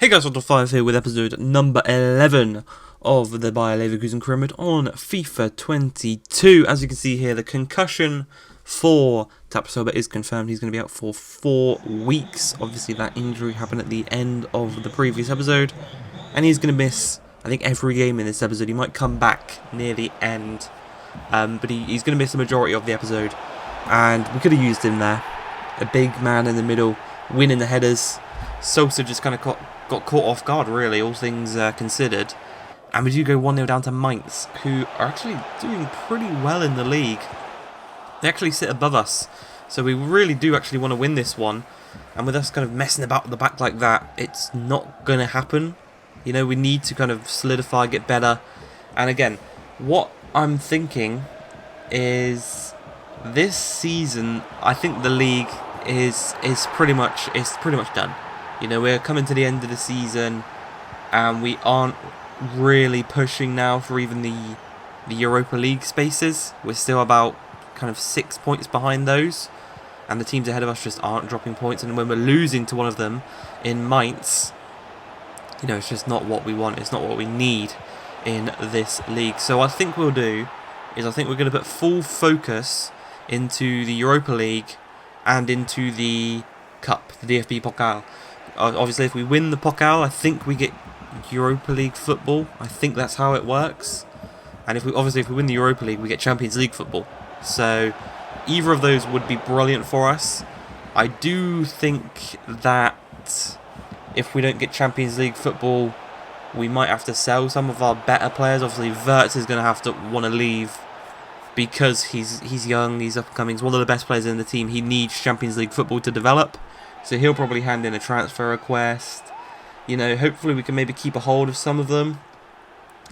Hey guys, Otto5 here with episode number 11 of the Bayer Leverkusen career mode on FIFA 22. As you can see here, the concussion for Tapsoba is confirmed. He's going to be out for 4 weeks. Obviously, that injury happened at the end of the previous episode, and he's going to miss, I think, every game in this episode. He might come back near the end, but he's going to miss the majority of the episode, and we could have used him there. A big man in the middle, winning the headers. Sosa just kind of got caught off guard, really, all things considered. And we do go 1-0 down to Mainz, who are actually doing pretty well in the league. They actually sit above us, so we really do actually want to win this one. And with us kind of messing about at the back like that, it's not going to happen. You know, we need to kind of solidify, get better. And again, what I'm thinking is this season, I think the league is pretty much done. You know, we're coming to the end of the season, and we aren't really pushing now for even the Europa League spaces. We're still about kind of 6 points behind those, and the teams ahead of us just aren't dropping points. And when we're losing to one of them in Mainz, you know, it's just not what we want. It's not what we need in this league. So I think we'll do is I think we're going to put full focus into the Europa League and into the Cup, the DFB Pokal. Obviously, if we win the Pokal, I think we get Europa League football. I think that's how it works. And if we win the Europa League, we get Champions League football. So either of those would be brilliant for us. I do think that if we don't get Champions League football, we might have to sell some of our better players. Obviously, Wirtz is going to have to want to leave because he's young, he's up and coming. He's one of the best players in the team. He needs Champions League football to develop. So he'll probably hand in a transfer request. You know, hopefully we can maybe keep a hold of some of them.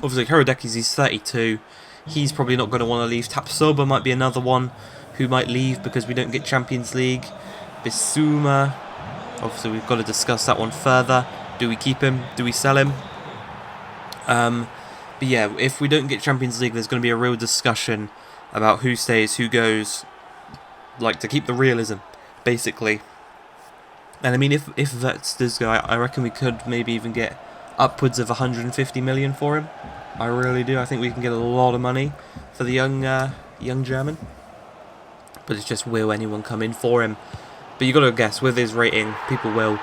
Obviously, Horodeki's, he's 32. He's probably not going to want to leave. Tapsoba might be another one who might leave because we don't get Champions League. Bissouma, obviously we've got to discuss that one further. Do we keep him? Do we sell him? But yeah, if we don't get Champions League, there's going to be a real discussion about who stays, who goes. Like, to keep the realism, basically. And I mean, if Wirtz does go, I reckon we could maybe even get upwards of 150 million for him. I really do. I think we can get a lot of money for the young German. But it's just, will anyone come in for him? But you got to guess, with his rating, people will.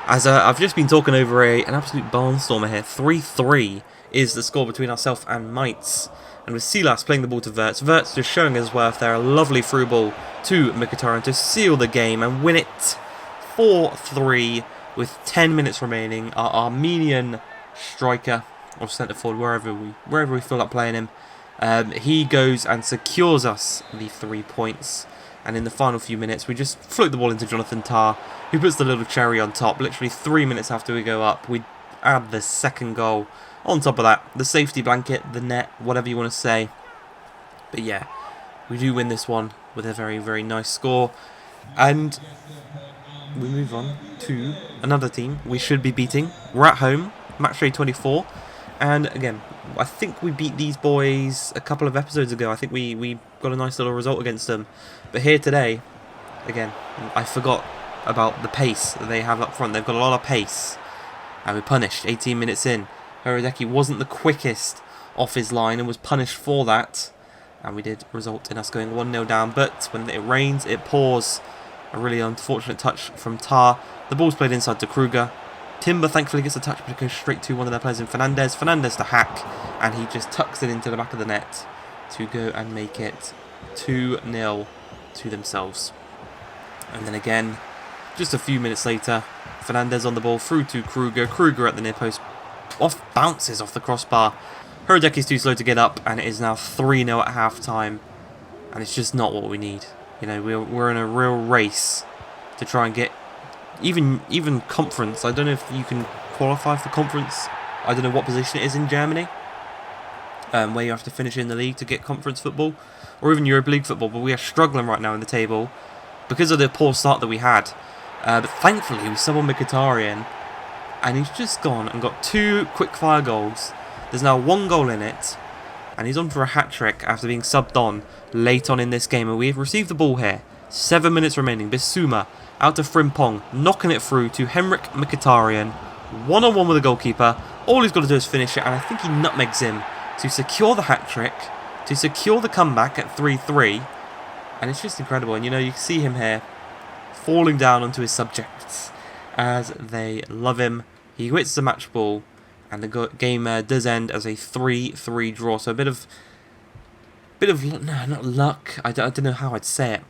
As I've just been talking over an absolute barnstormer here. 3-3 is the score between ourselves and Mainz. And with Silas playing the ball to Wirtz. Wirtz just showing his worth there. A lovely through ball to Mkhitaryan to seal the game and win it 4-3 with 10 minutes remaining. Our Armenian striker or centre forward, wherever we feel like playing him, he goes and secures us the 3 points. And in the final few minutes, we just float the ball into Jonathan Tah, who puts the little cherry on top. Literally 3 minutes after we go up, we add the second goal. On top of that, the safety blanket, the net, whatever you want to say. But yeah, we do win this one with a very, very nice score. And we move on to another team we should be beating. We're at home, matchday 24. And again, I think we beat these boys a couple of episodes ago. I think we got a nice little result against them. But here today, again, I forgot about the pace that they have up front. They've got a lot of pace. And we're punished 18 minutes in. Horodecky wasn't the quickest off his line and was punished for that. And we did result in us going 1-0 down. But when it rains, it pours. A really unfortunate touch from Tah. The ball's played inside to Kruger. Timber thankfully gets a touch, but it goes straight to one of their players in Fernandez. Fernandez to hack, and he just tucks it into the back of the net to go and make it 2-0 to themselves. And then again, just a few minutes later, Fernandez on the ball through to Kruger. Kruger at the near post. Bounces off the crossbar. Horodeki's too slow to get up, and it is now 3-0 at half time. And it's just not what we need. You know, we're in a real race to try and get even conference. I don't know if you can qualify for conference. I don't know what position it is in Germany, where you have to finish in the league to get conference football, or even Europa League football. But we are struggling right now in the table because of the poor start that we had. But thankfully, we sub on Mkhitaryan, and he's just gone and got 2 quick-fire goals. There's now 1 goal in it. And he's on for a hat-trick after being subbed on late on in this game. And we've received the ball here. 7 minutes remaining. Bissouma out to Frimpong, knocking it through to Henrik Mkhitaryan. one-on-one with the goalkeeper. All he's got to do is finish it, and I think he nutmegs him to secure the hat-trick, to secure the comeback at 3-3. And it's just incredible. And, you know, you can see him here falling down onto his subjects as they love him. He hits the match ball, and the game does end as a 3-3 draw. So a bit of no, not luck. I don't know how I'd say it.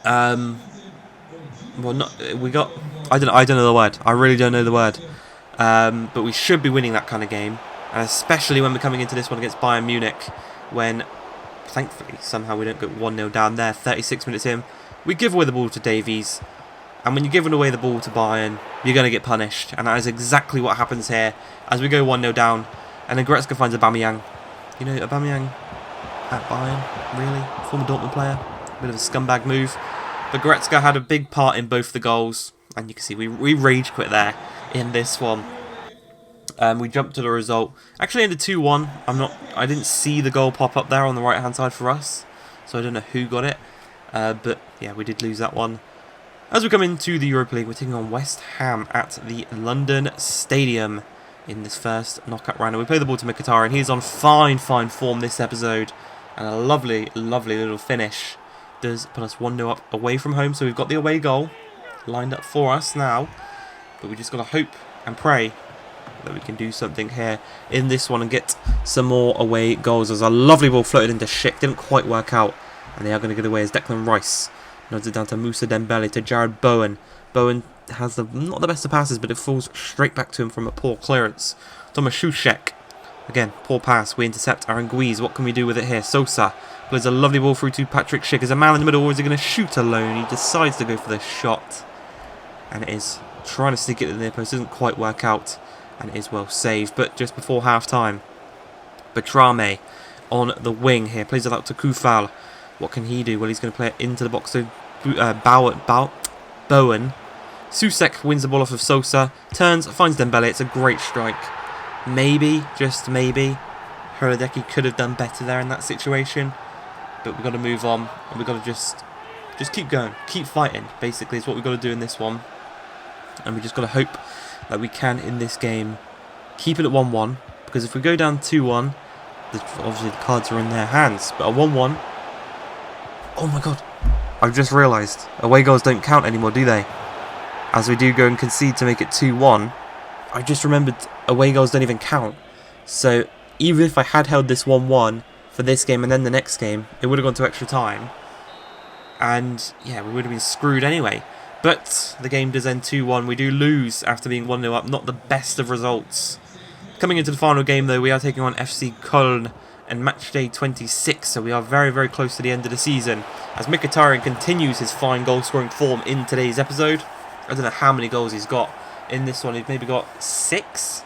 Well, I don't know the word. I really don't know the word. But we should be winning that kind of game, and especially when we're coming into this one against Bayern Munich, when thankfully somehow we don't get 1-0 down there. 36 minutes in, we give away the ball to Davies, and when you're giving away the ball to Bayern, you're going to get punished, and that is exactly what happens here as we go 1-0 down, and then Goretzka finds Aubameyang. You know, Aubameyang at Bayern, really? Former Dortmund player. Bit of a scumbag move. But Goretzka had a big part in both the goals. And you can see we rage quit there in this one. We jumped to the result. Actually ended 2-1. I didn't see the goal pop up there on the right hand side for us. So I don't know who got it. But yeah, we did lose that one. As we come into the Europa League, we're taking on West Ham at the London Stadium in this first knockout round. And we play the ball to Mkhitaryan. He's on fine form this episode. And a lovely little finish does put us 1-0 up away from home. So we've got the away goal lined up for us now. But we just got to hope and pray that we can do something here in this one and get some more away goals. There's a lovely ball floated into Schick. Didn't quite work out. And they are going to get away as Declan Rice nods it down to Moussa Dembele, to Jared Bowen. Bowen has not the best of passes, but it falls straight back to him from a poor clearance. Thomas Soucek. Again, poor pass. We intercept Aaron Guiz. What can we do with it here? Sosa plays a lovely ball through to Patrick Schick. Is a man in the middle, or is he going to shoot alone? He decides to go for the shot. And it is trying to stick it in the near post. Doesn't quite work out. And it is well saved. But just before half-time, Bertrame on the wing here. Plays it out to Koufal. What can he do? Well, he's going to play it into the box. So Bowen. Soucek wins the ball off of Sosa. Turns, finds Dembele. It's a great strike. Maybe, just maybe, Hradecky could have done better there in that situation. But we've got to move on. And we've got to just keep going. Keep fighting, basically, is what we've got to do in this one. And we just got to hope that we can, in this game, keep it at 1-1. Because if we go down 2-1, obviously the cards are in their hands. But a 1-1... Oh my god. I've just realised. Away goals don't count anymore, do they? As we do go and concede to make it 2-1. I just remembered away goals don't even count. So even if I had held this 1-1 for this game and then the next game, it would have gone to extra time. And yeah, we would have been screwed anyway. But the game does end 2-1. We do lose after being 1-0 up. Not the best of results. Coming into the final game though, we are taking on FC Köln and match day 26. So we are very close to the end of the season. As Mkhitaryan continues his fine goal scoring form in today's episode. I don't know how many goals he's got in this one. He's maybe got 6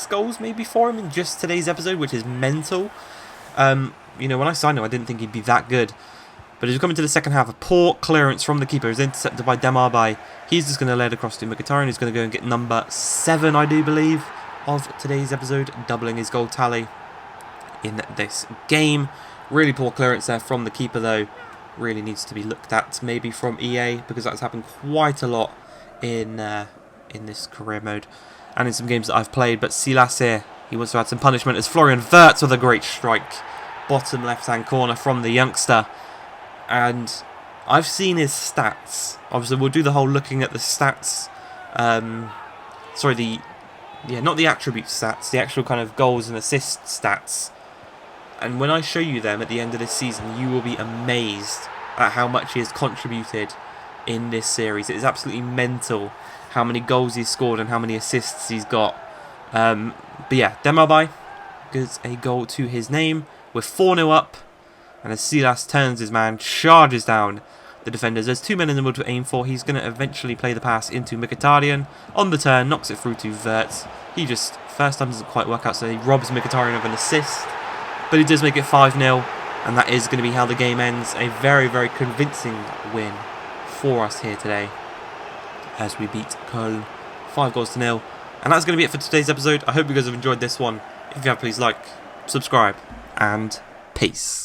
goals maybe for him in just today's episode, which is mental. You know, when I signed him, I didn't think he'd be that good. But as we come into the second half, a poor clearance from the keeper is intercepted by Demabai. He's just going to lay it across to Mkhitaryan, who's going to go and get number 7, I do believe, of today's episode, doubling his goal tally in this game. Really poor clearance there from the keeper, though. Really needs to be looked at, maybe from EA, because that's happened quite a lot in this career mode and in some games that I've played. But Silas here, he wants to add some punishment as Florian Wirtz with a great strike. Bottom left-hand corner from the youngster. And I've seen his stats. Obviously, we'll do the whole looking at the stats. Not the attribute stats, the actual kind of goals and assist stats. And when I show you them at the end of this season, you will be amazed at how much he has contributed in this series. It is absolutely mental how many goals he's scored and how many assists he's got. But yeah, Demabai gives a goal to his name. We're 4-0 up. And as Silas turns his man, charges down the defenders. There's 2 men in the middle to aim for. He's going to eventually play the pass into Mkhitaryan. On the turn, knocks it through to Wirtz. He just, first time doesn't quite work out, so he robs Mkhitaryan of an assist. But he does make it 5-0, and that is going to be how the game ends. A very convincing win for us here today as we beat Köln 5-0. And that's going to be it for today's episode. I hope you guys have enjoyed this one. If you have, please like, subscribe, and peace.